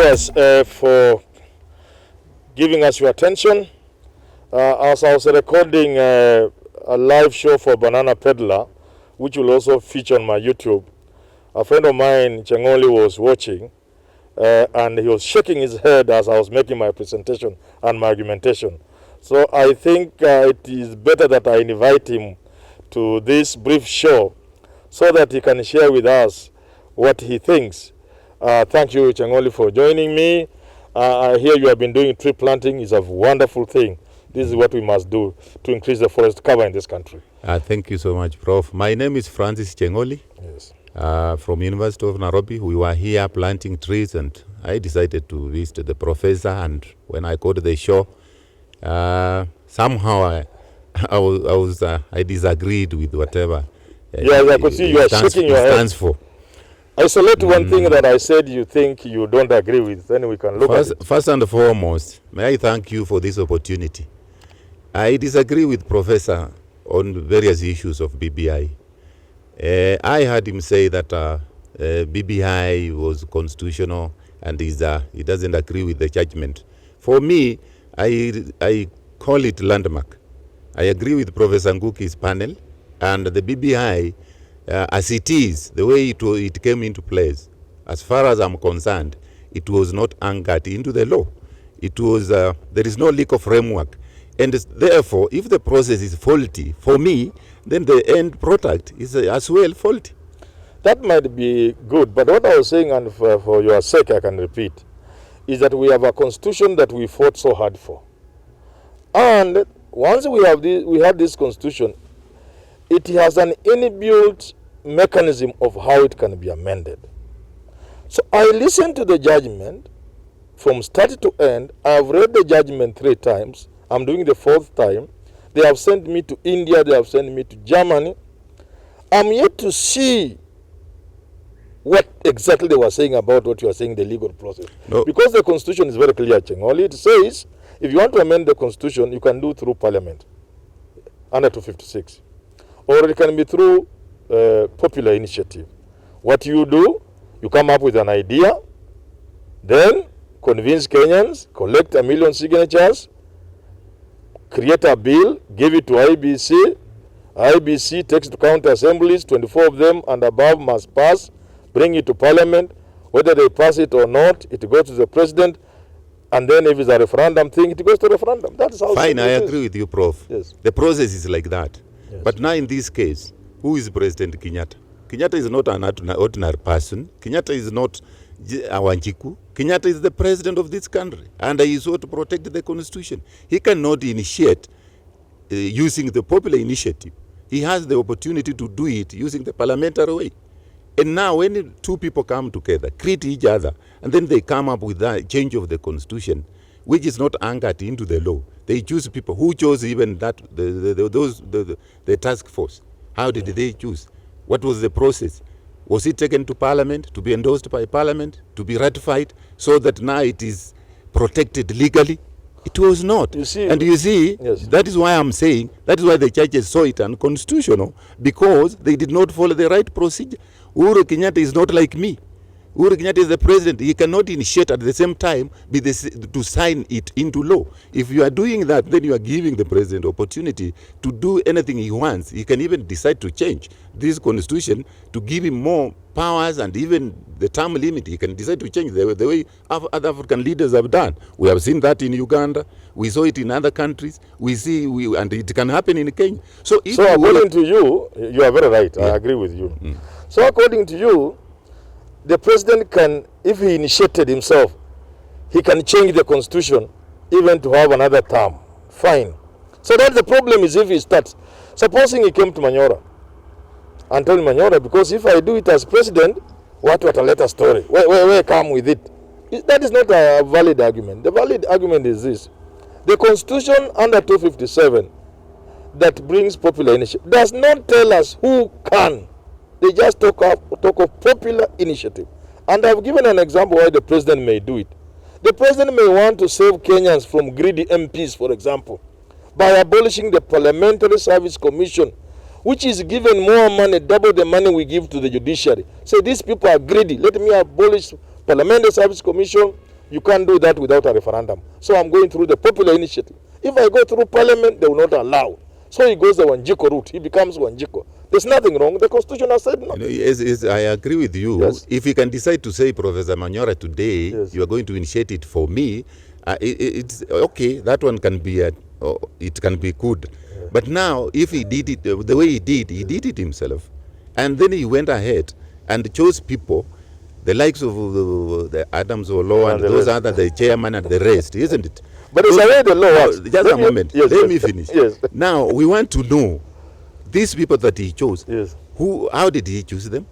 viewers for giving us your attention. As I was recording a live show for Banana Peddler, which will also feature on my YouTube, a friend of mine, Chengoli, was watching and he was shaking his head as I was making my presentation and my argumentation. So I think it is better that I invite him to this brief show so that he can share with us what he thinks. Thank you, Chengoli, for joining me. I hear you have been doing tree planting. It's a wonderful thing. This is what we must do to increase the forest cover in this country. Thank you so much, Prof. My name is Francis Chengoli. Yes. From University of Nairobi. We were here planting trees and I decided to visit the professor, and when I got the show, somehow I disagreed with whatever I could see you are shaking your head. Stands for. Isolate one thing that I said you think you don't agree with, then we can look at it. First and foremost, may I thank you for this opportunity. I disagree with Professor on various issues of BBI. I heard him say that BBI was constitutional and he doesn't agree with the judgment. For me, I call it landmark. I agree with Professor Nguki's panel, and the BBI, as it is, the way it came into place, as far as I'm concerned, it was not anchored into the law. It was there is no legal framework, and therefore, if the process is faulty, for me, then the end product is as well faulty. That might be good, but what I was saying, and for your sake I can repeat, is that we have a constitution that we fought so hard for. And once we have this constitution, it has an inbuilt mechanism of how it can be amended. So I listened to the judgment from start to end. I've read the judgment 3 times. I'm doing the 4th time. They have sent me to India. They have sent me to Germany. I'm yet to see what exactly they were saying about what you are saying, the legal process. No. Because the constitution is very clear, Chengoli. It says if you want to amend the constitution, you can do through parliament under 256. Or it can be through popular initiative. What you do, you come up with an idea, then convince Kenyans, collect 1 million signatures, create a bill, give it to IEBC. IEBC takes to county assemblies, 24 of them and above must pass, bring it to parliament. Whether they pass it or not, it goes to the president, and then if it's a referendum thing, it goes to referendum. That's how. Fine, I agree with you, Prof. Yes. The process is like that. Yes. But now in this case, who is President Kenyatta? Kenyatta is not an ordinary person. Kenyatta is not Wanjiku. Kenyatta is the president of this country, and he is to protect the constitution. He cannot initiate using the popular initiative. He has the opportunity to do it using the parliamentary way. And now when 2 people come together, create each other, and then they come up with that change of the constitution, which is not anchored into the law. They choose people who chose even that the task force. How did they choose? What was the process? Was it taken to parliament, to be endorsed by parliament, to be ratified, so that now it is protected legally? It was not. You see, yes. That is why I'm saying, that is why the churches saw it unconstitutional, because they did not follow the right procedure. Uhuru Kenyatta is not like me. Uhuru Kenyatta is the president. He cannot initiate at the same time to sign it into law. If you are doing that, then you are giving the president opportunity to do anything he wants. He can even decide to change this constitution to give him more powers, and even the term limit. He can decide to change the way other African leaders have done. We have seen that in Uganda. We saw it in other countries. And it can happen in Kenya. So according to you, you are very right. Yeah. I agree with you. Mm. So according to you, the president can, if he initiated himself, he can change the constitution even to have another term. Fine. So that's the problem is if he starts. Supposing he came to Manyora and told Manyora, because if I do it as president, what a later story. Where come with it? That is not a valid argument. The valid argument is this. The constitution under 257 that brings popular initiative does not tell us who can. They just talk of popular initiative. And I've given an example why the president may do it. The president may want to save Kenyans from greedy MPs, for example, by abolishing the Parliamentary Service Commission, which is given more money, double the money we give to the judiciary. Say these people are greedy. Let me abolish Parliamentary Service Commission, You can't do that without a referendum. So I'm going through the popular initiative. If I go through parliament, they will not allow. So he goes the Wanjiko route. He becomes Wanjiko. There's nothing wrong. The constitution has said no. I agree with you. Yes. If you can decide to say, Professor Manyora, today, yes, you are going to initiate it for me, it's okay. That one can be, it can be good. Yeah. But now, if he did it the way he did it himself. And then he went ahead and chose people, the likes of the Adams Olo and those other, the chairman and the rest, isn't it? But it's the way the law works. Just a moment. Yes, let me finish. Yes. Now, we want to know, these people that he chose, yes, how did he choose them?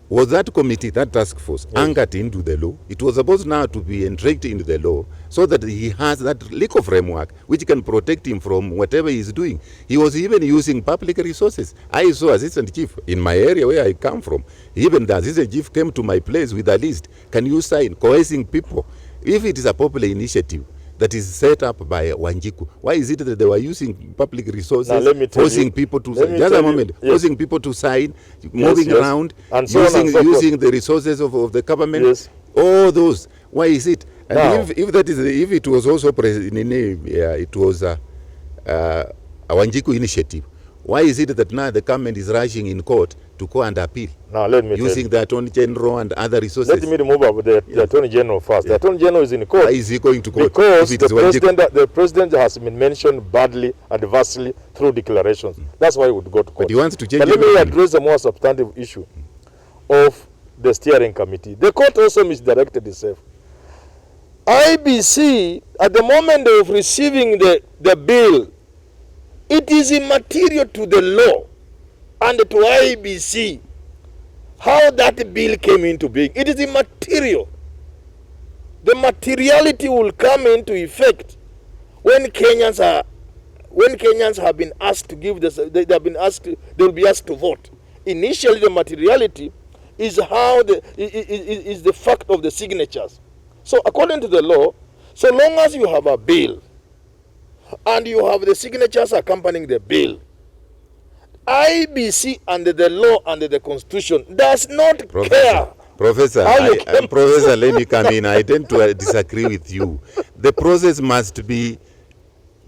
Was that committee, that task force, yes, anchored into the law? It was supposed now to be entrenched into the law so that he has that legal framework which can protect him from whatever he is doing. He was even using public resources. I saw assistant chief in my area where I come from. Even the assistant chief came to my place with a list. Can you sign? Coercing people. If it is a popular initiative that is set up by Wanjiku, why is it that they were using public resources, forcing people to sign? Just a moment. Yes. Forcing people to sign, moving around, and so using the resources of the government. Yes. All those. Why is it? And now, if it was also it was a Wanjiku initiative, why is it that now the government is rushing in court to go and appeal? Now let me using the Attorney General and other resources. Let me remove up the Attorney General first. The Attorney General is in court. Why is he going to court? Because the president has been mentioned badly, adversely through declarations. That's why he would go to court. But he wants to change. But let me address a more substantive issue of the steering committee. The court also misdirected itself. IEBC, at the moment of receiving the bill, it is immaterial to the law and to IEBC how that bill came into being. It is immaterial. The materiality will come into effect when Kenyans have been asked to give this. They will be asked to vote. Initially, the materiality is is the fact of the signatures. So, according to the law, so long as you have a bill and you have the signatures accompanying the bill, IEBC under the law, under the constitution, does not care. Professor, Professor, let me come in. I tend to disagree with you. The process must be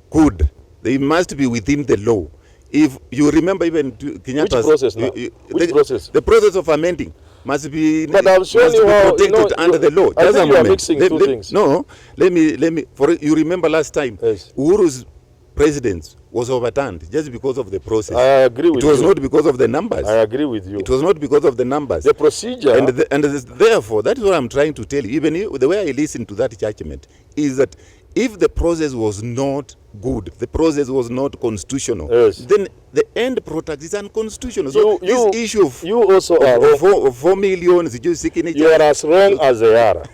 good. They must be within the law. If you remember, even Kenyatta's... Which process now? Which process? The process of amending must be, but I'm showing you how, protected under the law. I think you are mixing two things. No, let me. You remember last time, yes, Uhuru's presidents was overturned just because of the process. I agree with you. It was not because of the numbers. I agree with you. It was not because of the numbers. The procedure. And therefore, that is what I'm trying to tell you. Even the way I listen to that judgment is that if the process was not good, the process was not constitutional, yes, then the end product is unconstitutional. So this issue of you also are 4 million signatures. You are as wrong as they are.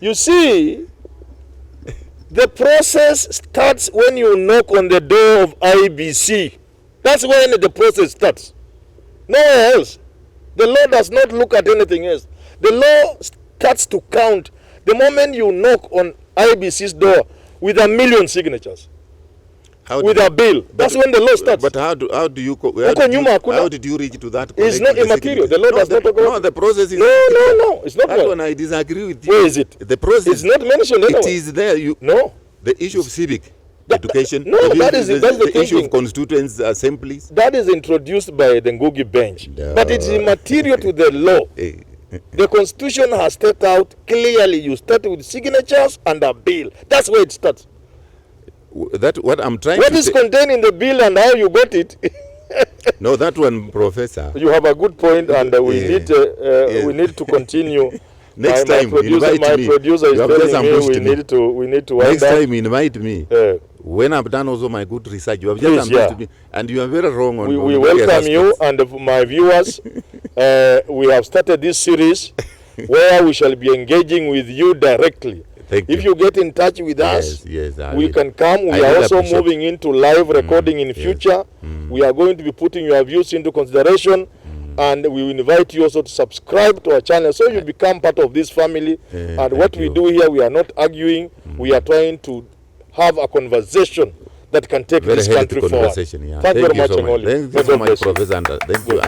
You see, the process starts when you knock on the door of IEBC. That's when the process starts. Nowhere else. The law does not look at anything else. The law starts to count the moment you knock on IEBC's door with 1 million signatures. With a bill. That's when the law starts. But how do you how did you reach to that? It's not immaterial. The law does not talk about. No, the process is. No. It's not. That one I disagree with you. Where is it? The process. It's not mentioned anywhere. It is there. No. The issue of civic education. That's the issue of constituents assemblies. That is introduced by the Ngugi bench. No. But it's immaterial to the law. The constitution has set out clearly. You start with signatures and a bill. That's where it starts. What I'm trying what is contained in the bill and how you got it? No, that one, Professor. You have a good point, and we need to continue. Next time, invite me. My producer is telling me we need to next time, invite me. When I've done also my good research, you have just ambushed me, and you are very wrong on. We welcome you and my viewers. We have started this series where we shall be engaging with you directly. If you get in touch with us, we can come. We are also moving into live recording in future. We are going to be putting your views into consideration, and we will invite you also to subscribe to our channel so you become part of this family. And what we do here, we are not arguing. We are trying to have a conversation that can take this country forward. Thank you very much, Professor. Thank you so much, Professor. Thank you.